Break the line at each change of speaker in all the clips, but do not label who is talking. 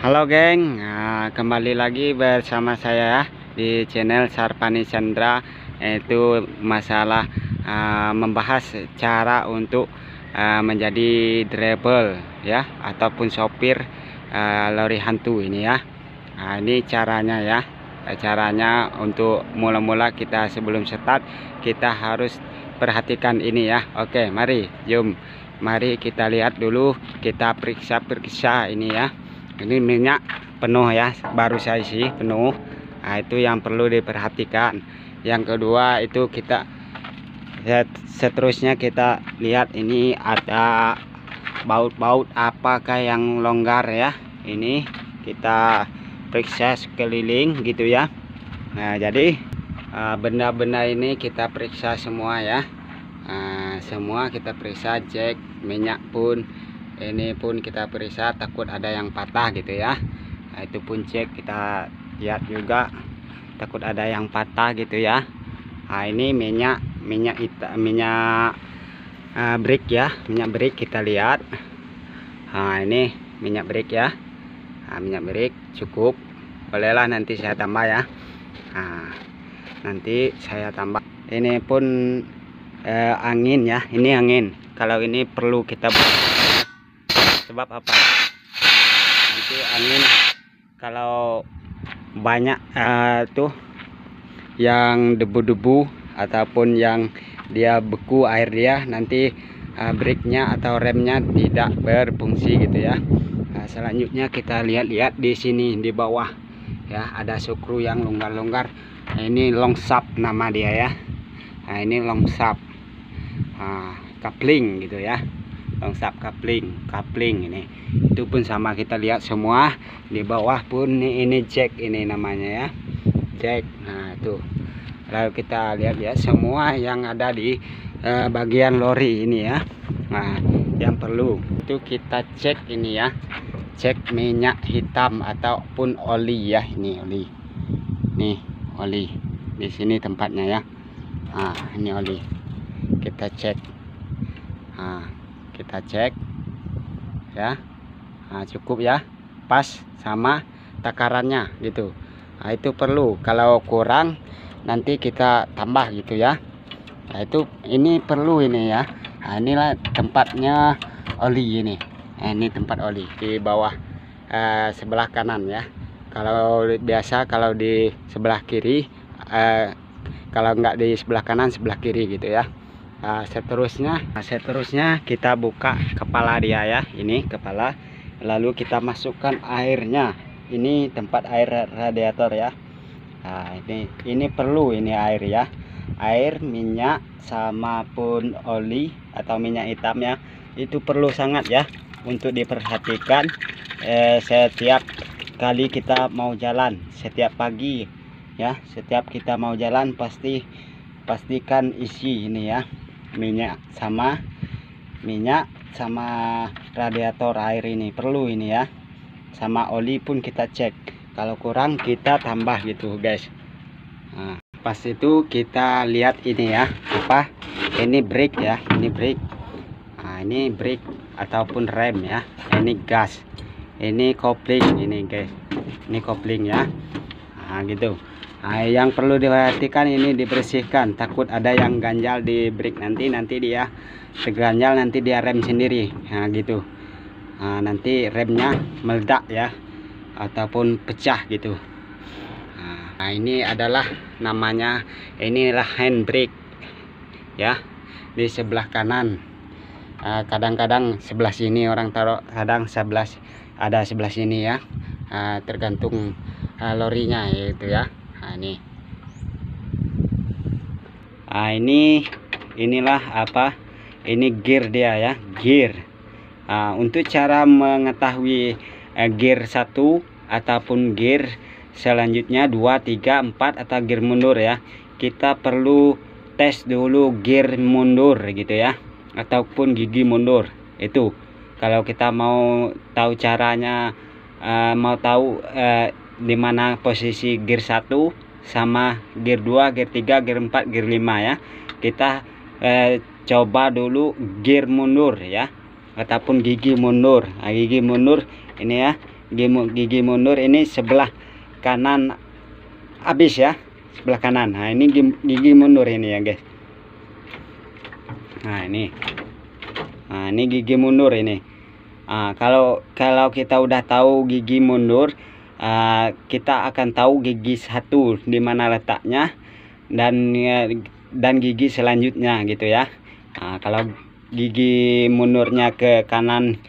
Halo geng, kembali lagi bersama saya ya di channel Sarpani Chandra, yaitu masalah membahas cara untuk menjadi driver ya ataupun sopir lori hantu ini ya. Ini caranya ya. Caranya untuk mula-mula kita sebelum start kita harus perhatikan ini ya. Oke, mari kita lihat dulu, kita periksa ini ya. Ini minyak penuh ya, baru saya isi penuh. Nah, itu yang perlu diperhatikan. Yang kedua itu kita seterusnya kita lihat ini ada baut-baut apakah yang longgar ya. Ini kita periksa sekeliling gitu ya. Nah, jadi benda-benda ini kita periksa semua ya. Semua kita periksa, cek minyak pun ini pun kita periksa, takut ada yang patah gitu ya. Nah, itu pun cek, kita lihat juga takut ada yang patah gitu ya. Nah, ini minyak brake ya, minyak brake kita lihat. Nah, ini minyak brake ya. Nah, minyak brake cukup, bolehlah nanti saya tambah ya. Nah, nanti saya tambah. Ini pun angin ya, ini angin. Kalau ini perlu kita sebab apa, nanti angin kalau banyak tuh yang debu-debu ataupun yang dia beku air dia, nanti brake-nya atau remnya tidak berfungsi gitu ya. Selanjutnya kita lihat di sini di bawah ya, ada skru yang longgar-longgar. Nah, ini long shaft nama dia ya. Nah, ini long shaft coupling gitu ya, long shaft coupling ini. Itu pun sama, kita lihat semua. Di bawah pun ini jack, ini namanya ya, jack. Nah, itu lalu kita lihat ya semua yang ada di bagian lori ini ya. Nah, yang perlu itu kita cek ini ya, cek minyak hitam ataupun oli ya. Ini oli, nih oli di sini tempatnya ya. Nah, ini oli kita cek. Nah, kita cek ya. Nah, cukup ya, pas sama takarannya gitu. Nah, itu perlu, kalau kurang nanti kita tambah gitu ya. Nah, itu ini perlu ini ya. Nah, inilah tempatnya oli ini. Nah, ini tempat oli di bawah sebelah kanan ya. Kalau biasa kalau di sebelah kiri, kalau enggak di sebelah kanan, sebelah kiri gitu ya. Seterusnya kita buka kepala dia ya, ini kepala, lalu kita masukkan airnya. Ini tempat air radiator ya. Nah, ini perlu ini air ya, air, minyak sama pun oli atau minyak hitam ya. Itu perlu sangat ya untuk diperhatikan setiap kali kita mau jalan, setiap pagi ya. Setiap kita mau jalan pastikan isi ini ya, minyak sama radiator air ini perlu ini ya. Sama oli pun kita cek, kalau kurang kita tambah gitu guys. Nah, pas itu kita lihat ini ya, apa ini brake ya, ini brake. Nah, ini brake ataupun rem ya. Ini gas, ini kopling ini guys, ini kopling ya. Nah, gitu. Nah, yang perlu diperhatikan ini dibersihkan, takut ada yang ganjal di brake, nanti dia terganjal, nanti dia rem sendiri. Nah, gitu. Nah, nanti remnya meledak ya ataupun pecah gitu. Nah, ini adalah namanya, inilah handbrake ya, di sebelah kanan. Kadang-kadang sebelah sini orang taruh, kadang sebelah sini ya. Tergantung lorinya gitu ya. Nah, inilah apa, ini gear dia ya, gear. Untuk cara mengetahui gear 1 ataupun gear selanjutnya 2, 3, 4 atau gear mundur ya, kita perlu tes dulu gear mundur gitu ya, ataupun gigi mundur. Itu kalau kita mau tahu caranya, mau tahu di mana posisi gear 1 sama gear 2, gear 3, gear 4, gear 5 ya. Kita coba dulu gear mundur ya, ataupun gigi mundur. Nah, gigi mundur ini ya, gigi mundur ini sebelah kanan habis ya, sebelah kanan. Nah ini gigi mundur ini ya guys. Nah ini gigi mundur ini. Kalau kita udah tahu gigi mundur, kita akan tahu gigi satu di mana letaknya dan gigi selanjutnya gitu ya. Kalau gigi mundurnya ke kanan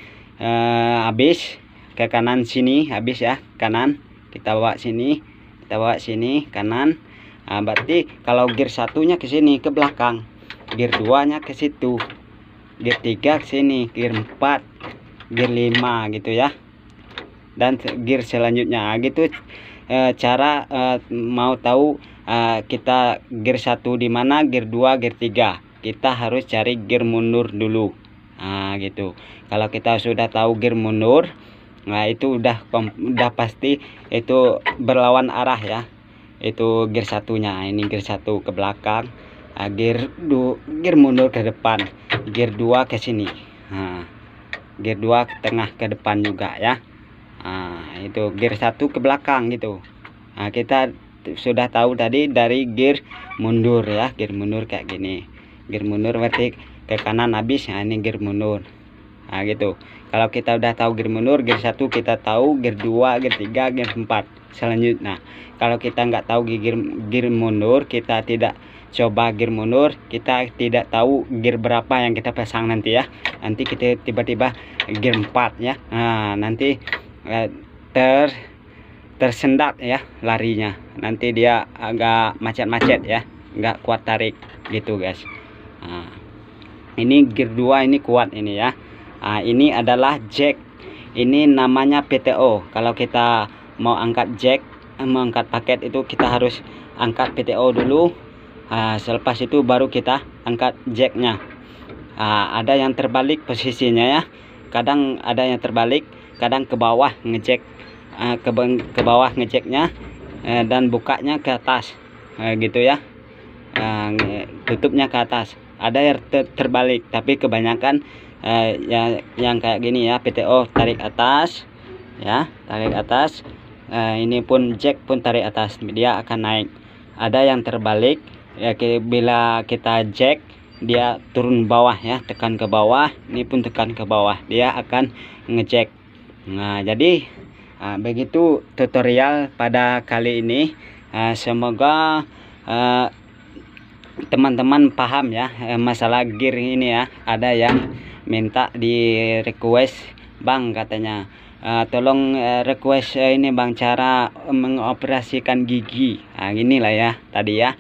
habis, ke kanan sini habis ya, kanan kita bawa sini kanan. Berarti kalau gear satunya ke sini ke belakang, gear 2-nya ke situ, gear 3 ke sini, gear 4, gear 5 gitu ya, dan gear selanjutnya gitu. Cara mau tahu kita gear 1 di mana, gear 2, gear 3, kita harus cari gear mundur dulu. Gitu. Kalau kita sudah tahu gear mundur, nah itu udah pasti itu berlawan arah ya. Itu gear satunya, ini gear 1 ke belakang, gear mundur ke depan, gear 2 ke sini, gear 2 ke tengah ke depan juga ya. Itu gear 1 ke belakang gitu. Kita sudah tahu tadi dari gear mundur ya, gear mundur kayak gini. Gear mundur berarti ke kanan habis. Ini gear mundur. Gitu. Kalau kita udah tahu gear mundur, gear 1 kita tahu, gear 2, gear 3, gear 4 selanjutnya. Kalau kita nggak tahu gear mundur, kita tidak coba gear mundur, kita tidak tahu gear berapa yang kita pasang nanti ya. Nanti kita tiba-tiba gear 4 ya. Nanti tersendat ya larinya. Nanti dia agak macet-macet ya, nggak kuat tarik gitu guys. Ini gear 2 ini kuat ini ya. Ini adalah jack. Ini namanya PTO. Kalau kita mau angkat jack, mau angkat paket itu kita harus angkat PTO dulu. Selepas itu baru kita angkat jacknya. Ada yang terbalik posisinya ya. Kadang ada yang terbalik, kadang ke bawah ngejek, ke bawah ngejeknya, dan bukanya ke atas gitu ya. Tutupnya ke atas. Ada yang terbalik, tapi kebanyakan yang kayak gini ya, PTO tarik atas ya, tarik atas. Ini pun jack pun tarik atas, dia akan naik. Ada yang terbalik ya, bila kita jack dia turun bawah ya, tekan ke bawah, ini pun tekan ke bawah, dia akan ngejek. Jadi begitu tutorial pada kali ini. Semoga teman-teman paham ya masalah gear ini ya. Ada yang minta di request, bang katanya tolong request ini bang cara mengoperasikan gigi. Inilah ya tadi ya.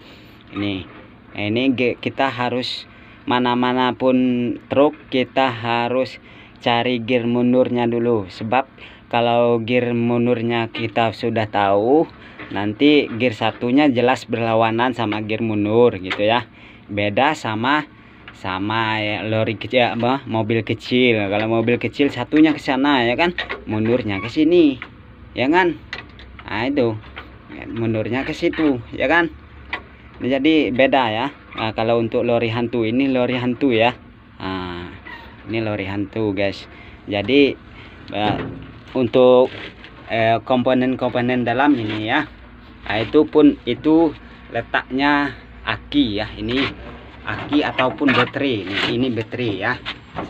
Ini kita harus mana-mana pun truk, kita harus cari gear mundurnya dulu. Sebab kalau gear mundurnya kita sudah tahu, nanti gear satunya jelas berlawanan sama gear mundur gitu ya. Beda sama lori kecil, mobil kecil. Kalau mobil kecil satunya ke sana ya kan, mundurnya ke sini ya kan. Itu mundurnya ke situ ya kan. Jadi beda ya. Kalau untuk lori hantu, ini lori hantu ya. Ini lori hantu guys. Jadi untuk komponen-komponen dalam ini ya, itu letaknya aki ya. Ini aki ataupun baterai. Ini baterai ya.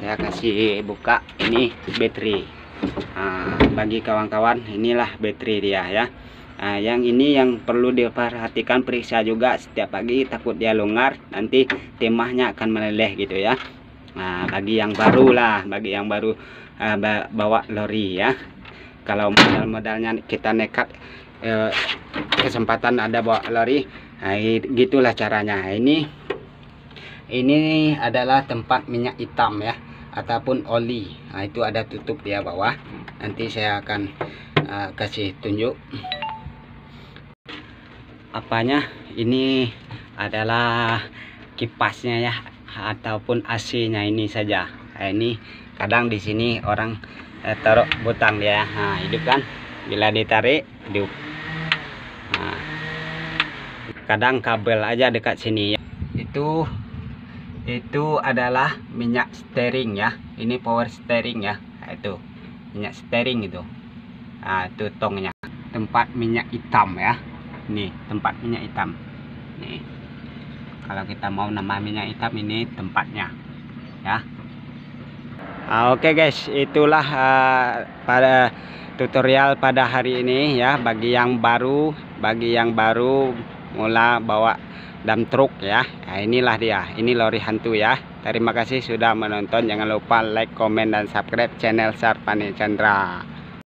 Saya kasih buka, ini baterai. Bagi kawan-kawan, inilah baterai dia ya. Yang ini yang perlu diperhatikan, periksa juga setiap pagi, takut dia longgar, nanti timahnya akan meleleh gitu ya. Bagi yang baru lah, bagi yang baru bawa lori ya. Kalau modal-modalnya kita nekat, kesempatan ada bawa lori, gitulah caranya. Ini adalah tempat minyak hitam ya, ataupun oli. Itu ada tutup di bawah. Nanti saya akan kasih tunjuk apanya. Ini adalah kipasnya ya, ataupun AC-nya ini saja. Ini kadang di sini orang taruh butang dia. Hidup kan, bila ditarik hidup. Kadang kabel aja dekat sini ya. Itu adalah minyak steering ya. Ini power steering ya. Itu minyak steering itu. Nah, itu tongnya, tempat minyak hitam ya. Nih tempat minyak hitam nih. Kalau kita mau nambah minyak hitam, ini tempatnya ya. Oke guys, itulah pada tutorial pada hari ini ya, bagi yang baru mula bawa dump truk ya. Nah, inilah dia, ini lori hantu ya. Terima kasih sudah menonton, jangan lupa like, komen, dan subscribe channel Sarpani Chandra.